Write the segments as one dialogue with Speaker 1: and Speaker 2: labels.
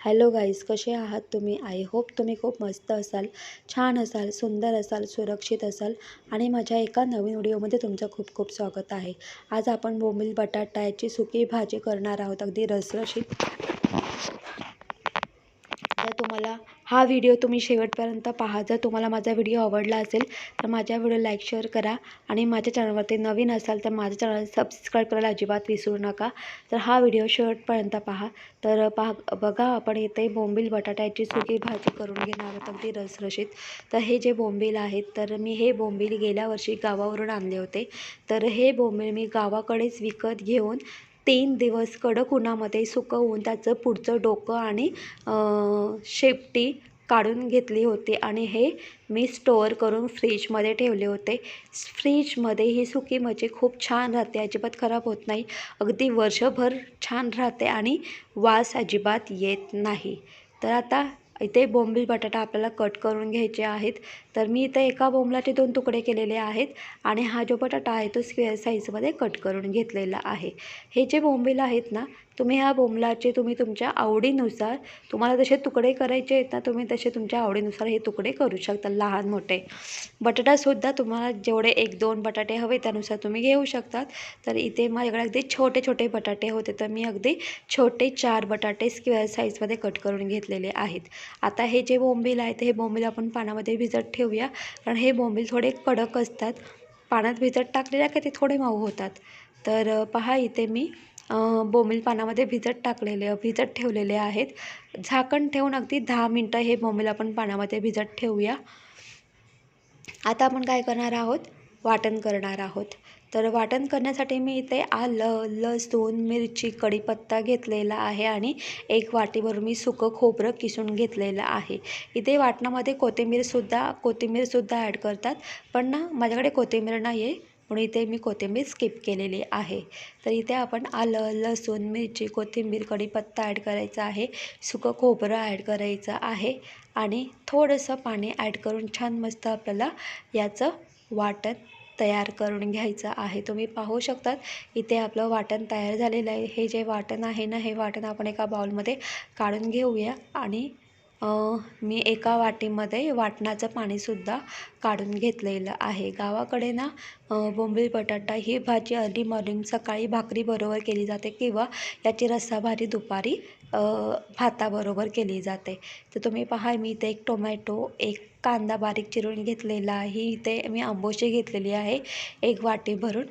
Speaker 1: Hello guys, कसे आहात तुम्ही? आय होप तुम्ही खूप मस्त असाल, छान असाल, सुंदर असाल, सुरक्षित असाल आणि माझ्या एका नवीन व्हिडिओमध्ये तुमचं खूप खूप स्वागत आहे. आज आपण बोंबील बटाट्याची सुकी भाजी करणार आहोत, अगदी रसरशीत. जर तुम्हाला हा व्हिडिओ तुम्ही शेवटपर्यंत पहा. जर तुम्हाला माझा व्हिडिओ आवडला असेल तर माझ्या व्हिडिओ लाईक शेअर करा आणि माझ्या चॅनलवरती नवीन असाल तर माझ्या चॅनल सबस्क्राईब करायला अजिबात विसरू नका. तर हा व्हिडिओ शेवटपर्यंत पहा. तर बघा, आपण इथे बोंबील बटाट्याची सुकी भाजी करून घेणार आहोत, अगदी रसरशीत. तर हे जे बोंबील आहेत, तर मी हे बोंबील गेल्या वर्षी गावावरून आणले होते. तर हे बोंबील मी गावाकडेच विकत घेऊन 3 दिवस कडक उन्हामध्ये सुकवून त्याचं पुढचं डोकं आणि शेपटी काढून घेतली होती आणि हे मी स्टोअर करून फ्रीजमध्ये ठेवले होते. फ्रीजमध्ये ही सुकी मच्छी खूप छान राहते, अजिबात खराब होत नाही, अगदी वर्षभर छान राहते आणि वास अजिबात येत नाही. तर आता इथे बोंबील बटाटा आपल्याला कट करून घ्यायचे आहेत. तर मी इथे एका बोंबलाचे 2 तुकडे केलेले आहेत आणि हा जो बटाटा आहे तो स्क्वेअर साईजमध्ये कट करून घेतलेला आहे. हे जे बोंबील आहेत ना, तुम्ही ह्या बोंबलाचे तुमच्या आवडीनुसार, तुम्हाला जसे तुकडे करायचे आहेत ना, तुम्ही तसे तुमच्या आवडीनुसार हे तुकडे करू शकता, लहान मोठे. बटाटासुद्धा तुम्हाला जेवढे 1-2 बटाटे हवे त्यानुसार तुम्ही घेऊ शकतात. तर इथे माझ्याकडे अगदी छोटे छोटे बटाटे होते, तर मी अगदी छोटे 4 बटाटे स्क्वेअर साईजमध्ये कट करून घेतलेले आहेत. आता हे जे बोंबील आहेत, हे बोंबील आपण पाण्यामध्ये भिजत ठेवूया, कारण हे बोंबील थोडे कडक असतात. पाण्यात भिजत टाकलेल्या की ते थोडे मऊ होतात. तर पहा, इथे मी बोंबील पाण्यामध्ये भिजत ठेवलेले आहेत. झाकण ठेवून अगदी 10 मिनटं हे बोंबील आपण पाण्यामध्ये भिजत ठेवूया. आता आपण काय करणार आहोत, वाटण करणार आहोत. तर वाटण करण्यासाठी मी इथे आलं, लसूण, मिरची, कढीपत्ता घेतलेला आहे आणि 1 वाटीभर मी सुकं खोबरं किसून घेतलेलं आहे. इथे वाटणामध्ये कोथिंबीरसुद्धा ॲड करतात, पण ना माझ्याकडे कोथिंबीर नाही आहे, म्हणून इथे मी कोथिंबीर स्किप केलेली आहे. तर इथे आपण आलं, लसूण, मिरची, कोथिंबीर, कढीपत्ता ॲड करायचा आहे, सुकं खोबरं ॲड करायचं आहे आणि थोडंसं पाणी ॲड करून छान मस्त आपल्याला याचं वाटण तयार करून घ्यायचं आहे. तुम्ही पाहू शकतात इथे आपलं वाटण तयार झालेलं आहे. हे जे वाटण आहे ना, हे वाटण आपण एका बाउलमध्ये काढून घेऊया आणि मी एका वाटीमध्ये वाटणाचं पाणीसुद्धा काढून घेतलेलं आहे. गावाकडे ना बोंबील बटाटा ही भाजी अर्ली मॉर्निंग सकाळी भाकरीबरोबर केली जाते किंवा याची रस्साभाजी दुपारी भाताबरोबर केली जाते. तर तुम्ही पहा, मी इथे 1 टोमॅटो, 1 कांदा बारीक चिरून घेतलेला आहे. इथे मी आंबोशी घेतलेली आहे 1 वाटी भरून.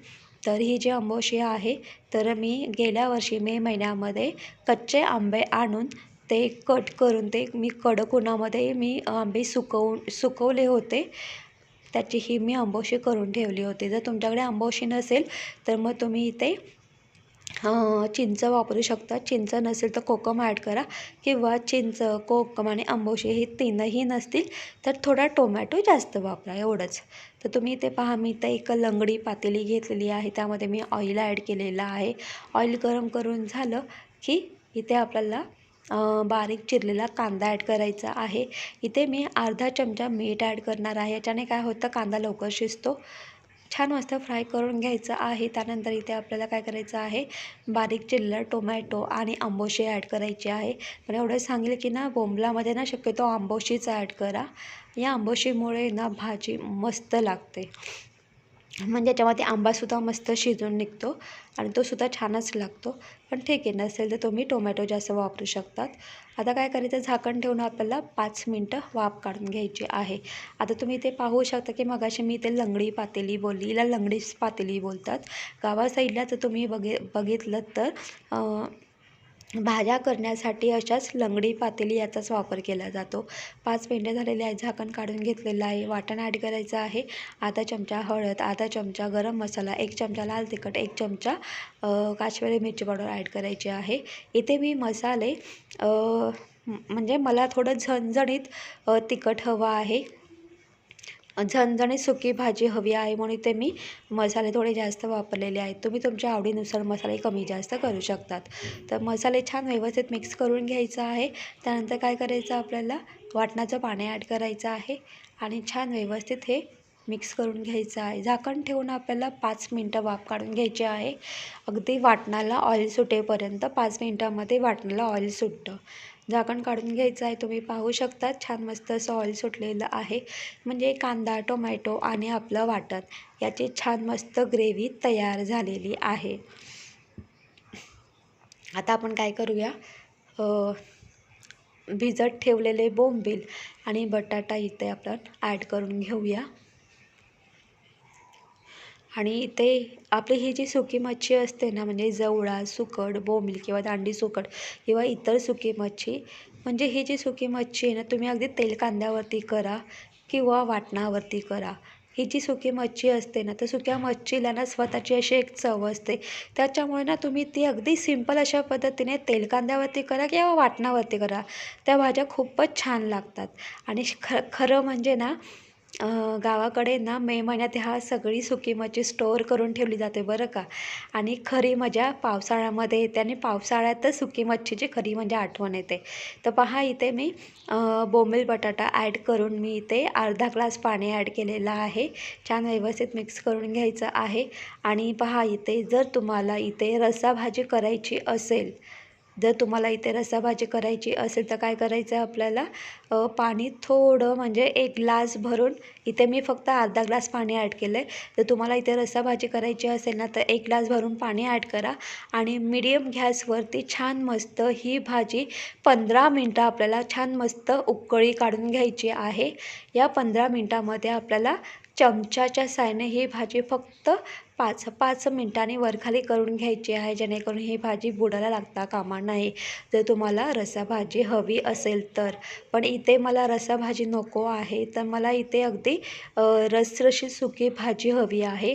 Speaker 1: तर ही जी आंबोशी आहे, तर मी गेल्या वर्षी मे महिन्यामध्ये कच्चे आंबे आणून ते कट करून ते मी कडक उन्हामध्ये आंबे सुकवले होते. त्याची ही मी आंबोशी करून ठेवली होती. जर तुमच्याकडे आंबोशी नसेल तर मग तुम्ही इथे चिंच वापरू शकता. चिंच नसेल तर कोकम ॲड करा किंवा चिंच, कोकम आणि आंबोशी हे 3ही नसतील तर थोडा टोमॅटो जास्त वापरा, एवढंच. तर तुम्ही इथे पहा, मी इथं एक लंगडी पातेली घेतलेली आहे, त्यामध्ये मी ऑइल ॲड केलेलं आहे. ऑइल गरम करून झालं की इथे आपल्याला बारीक चिरलेला कांदा ॲड करायचा आहे. इथे मी अर्धा चमचा मीठ ॲड करणार आहे. याच्याने काय होतं, कांदा लवकर शिजतो. छान मस्त फ्राय करून घ्यायचं आहे. त्यानंतर इथे आपल्याला काय करायचं आहे, बारीक चिरलेला टोमॅटो आणि आंबोशी ॲड करायची आहे. पण एवढं सांगेल की ना, बोंबलामध्ये ना शक्यतो आंबोशीच ॲड करा. या आंबोशीमुळे ना भाजी मस्त लागते, म्हणजे याच्यामध्ये आंबासुद्धा मस्त शिजून निघतो आणि तोसुद्धा छानच लागतो. पण ठीक आहे, नसेल तर तुम्ही टोमॅटो जास्त वापरू शकतात. आता काय करायचं, झाकण ठेवून आपल्याला 5 मिनटं वाफ काढून घ्यायची आहे. आता तुम्ही इथे पाहू शकता की मगाशी मी इथे लंगडी पातेली बोलली, हिला लंगडी पातेली बोलतात गावा साईडला. तर तुम्ही बघितलं तर भाज्या करण्यासाठी अशाच लंगडी पातेली याचाच वापर केला जातो. 5 मिनटं झालेले आहे, झाकण काढून घेतलेलं आहे. वाटण ॲड करायचं आहे. अर्धा चमचा हळद, अर्धा चमचा गरम मसाला, 1 चमचा लाल तिखट, 1 चमचा काश्मीरी मिरची पावडर ॲड करायची आहे. इथे मी मसाले म्हणजे मला थोडं झणझणीत तिखट हवं आहे, झणझणीत सुकी भाजी हवी आहे, म्हणून इथे मी मसाले थोडे जास्त वापरलेले आहेत. तुम्ही तुमच्या आवडीनुसार मसाले कमी जास्त करू शकतात. तर मसाले छान व्यवस्थित मिक्स करून घ्यायचा आहे. त्यानंतर काय करायचं, आपल्याला वाटणाचं पाणी ॲड करायचं आहे आणि छान व्यवस्थित हे मिक्स करून घ्यायचं आहे. झाकण ठेवून आपल्याला 5 मिनटं वाफ काढून घ्यायची आहे. अगदी वाटणाला ऑइल सुटेपर्यंत 5 मिनटामध्ये वाटणाला ऑइल सुटतं. झाकण काढून घ्यायचं आहे. तुम्ही पाहू शकता छान मस्त असं ऑइल सुटलेलं आहे. म्हणजे कांदा, टोमॅटो आणि आपलं वाटण याची छान मस्त ग्रेव्ही तयार झालेली आहे. आता आपण काय करूया, भिजत ठेवलेले बोंबील आणि बटाटा इथे आपण ॲड करून घेऊया. आणि इथे आपली ही जी सुकी मच्छी असते ना, म्हणजे जवळा, सुकट, बोंबील किंवा दांडी सुकट किंवा इतर सुकी मच्छी, म्हणजे ही जी सुकी मच्छी आहे ना, तुम्ही अगदी तेल कांद्यावरती करा किंवा वाटणावरती करा. ही जी सुकी मच्छी असते ना, तर सुक्या मच्छीला ना स्वतःची अशी एक चव असते. त्याच्यामुळे ना तुम्ही ती अगदी सिंपल अशा पद्धतीने तेल कांद्यावरती करा किंवा वाटणावरती करा. त्या भाज्या खूपच छान लागतात. आणि खरं म्हणजे ना, गावाकडे ना मे महिन्यात ह्या सगळी सुकी मच्छी स्टोअर करून ठेवली जाते बरं का. आणि खरी मजा पावसाळ्यामध्ये येते आणि पावसाळ्यातच सुकी मच्छीची खरी म्हणजे आठवण येते. तर पहा इथे मी बोंबील बटाटा ॲड करून मी इथे अर्धा ग्लास पाणी ॲड केलेलं आहे. छान व्यवस्थित मिक्स करून घ्यायचं आहे. आणि पहा इथे जर तुम्हाला इथे रस्साभाजी करायची असेल, रस्साभाजी करायची असेल तर काय करायचं आहे आपल्याला, पाणी थोडं म्हणजे 1 ग्लास भरून, इथे मी फक्त अर्धा ग्लास पाणी ॲड केलं आहे. तर तुम्हाला इथे रस्साभाजी करायची असेल ना, तर 1 ग्लास भरून पाणी ॲड करा आणि मीडियम गॅसवरती छान मस्त ही भाजी 15 मिनटं आपल्याला छान मस्त उकळी काढून घ्यायची आहे. या 15 मिनटामध्ये आपल्याला चमच्याच्या साहाय्याने ही भाजी फक्त 5 मिनिटांनी वरखाली करून घ्यायची आहे, जेणेकरून ही भाजी बुडाला लागता कामा नये, जर तुम्हाला रस्साभाजी हवी असेल तर. पण इथे मला रस्साभाजी नको आहे, तर मला इथे अगदी रसरशीत सुकी भाजी हवी आहे.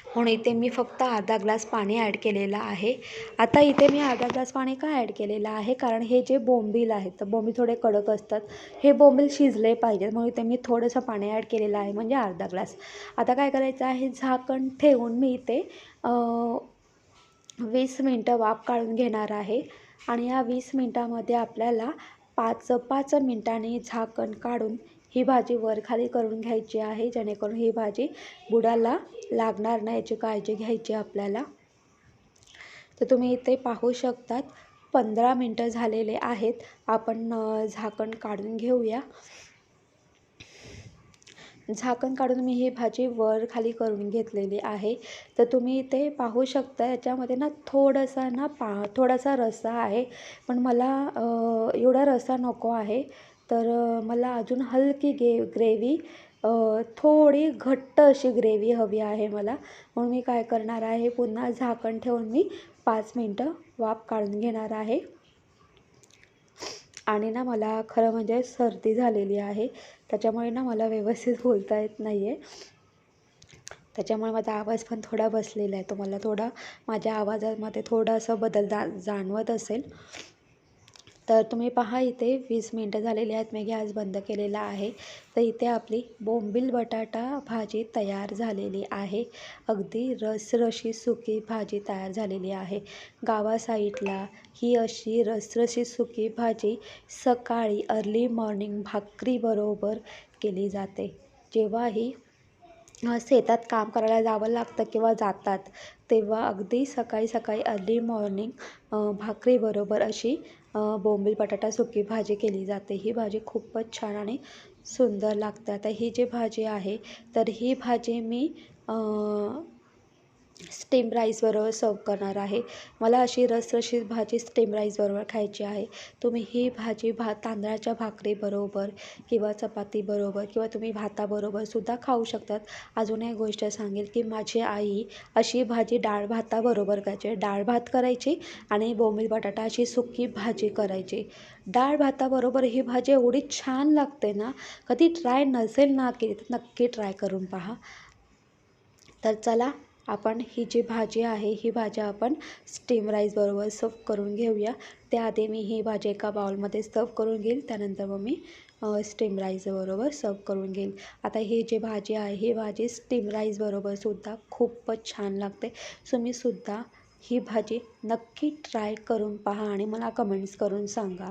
Speaker 1: म्हणून इथे मी फक्त अर्धा ग्लास पाणी ॲड केलेलं आहे. आता इथे मी अर्धा ग्लास पाणी का ॲड केलेलं आहे, कारण हे जे बोंबील आहेत तर बोंबील थोडे कडक असतात, हे बोंबील शिजले पाहिजेत, म्हणून इथे मी थोडंसं पाणी ॲड केलेलं आहे, म्हणजे अर्धा ग्लास. आता काय करायचं आहे, झाकण ठेवून मी इथे 20 मिनटं वाफ काढून घेणार आहे. आणि या 20 मिनटामध्ये आपल्याला 5 मिनटांनी झाकण काढून ही भाजी वरखाली करून घ्यायची आहे, जेणेकरून ही भाजी बुडाला लागणार नाही याची काळजी घ्यायची आपल्याला. तर तुम्ही इथे पाहू शकतात 15 मिनटं झालेले आहेत. आपण झाकण काढून घेऊया. झाकण काढून मी ही भाजी वर खाली करून घेतलेली आहे. तर तुम्ही इथे पाहू शकता याच्यामध्ये ना थोडासा रस्सा आहे, पण मला एवढा रस्सा नको आहे. तर मला अजून हलकी ग्रेव्ही, थोडी घट्ट अशी ग्रेव्ही हवी आहे मला. म्हणून मी काय करणार आहे, पुन्हा झाकण ठेवून मी 5 मिनटं वाफ काढून घेणार आहे. आणि ना मला खरं म्हणजे सर्दी झालेली आहे, त्याच्यामुळे ना मला व्यवस्थित बोलता येत नाही आहे. त्याच्यामुळे माझा आवाज पण थोडा बसलेला आहे. तुम्हाला थोडा माझ्या आवाजामध्ये थोडासा बदल जाणवत असेल. तर तुम्ही पहा इथे 20 मिनटं झालेली आहेत. मी गॅस बंद केलेला आहे. तर इथे आपली बोंबील बटाटा भाजी तयार झालेली आहे. अगदी रसरशीत सुकी भाजी तयार झालेली आहे. गावा साईडला ही अशी रसरशीत सुकी भाजी सकाळी अर्ली मॉर्निंग भाकरीबरोबर केली जाते. जेव्हाही शेतात काम करायला जावं लागतं किंवा जातात, तेव्हा अगदी सकाळी सकाळी अर्ली मॉर्निंग भाकरीबरोबर अशी बोंबील बटाटा सुकी भाजी केली जाते. ही भाजी खूपच छान आणि सुंदर लागते. आता ही जी भाजी आहे, तर ही भाजी मी स्टीम राईसबरोबर सर्व करणार आहे. मला अशी रसरशीत भाजी स्टीम राईसबरोबर खायची आहे. तुम्ही ही भाजी तांदळाच्या भाकरीबरोबर किंवा चपातीबरोबर किंवा तुम्ही भाताबरोबर सुद्धा खाऊ शकतात. अजून एक गोष्ट सांगेल की माझी आई अशी भाजी डाळ भाताबरोबर करायची. डाळ भात करायची आणि बोंबील बटाटा अशी सुकी भाजी करायची. डाळ भाताबरोबर ही भाजी एवढी छान लागते ना, कधी ट्राय नसेल ना केली तर नक्की ट्राय करून पहा. तर चला, आपण ही जी भाजी आहे, ही भाजी आपण स्टीम राईसबरोबर सर्व करून घेऊया. त्याआधी मी ही भाजी एका बाउलमध्ये सर्व करून घेईल, त्यानंतर मग मी स्टीम राईसबरोबर सर्व करून घेईल. आता ही जी भाजी आहे, ही भाजी स्टीम राईसबरोबरसुद्धा खूपच छान लागते. तुम्हीसुद्धा ही भाजी नक्की ट्राय करून पहा आणि मला कमेंट्स करून सांगा.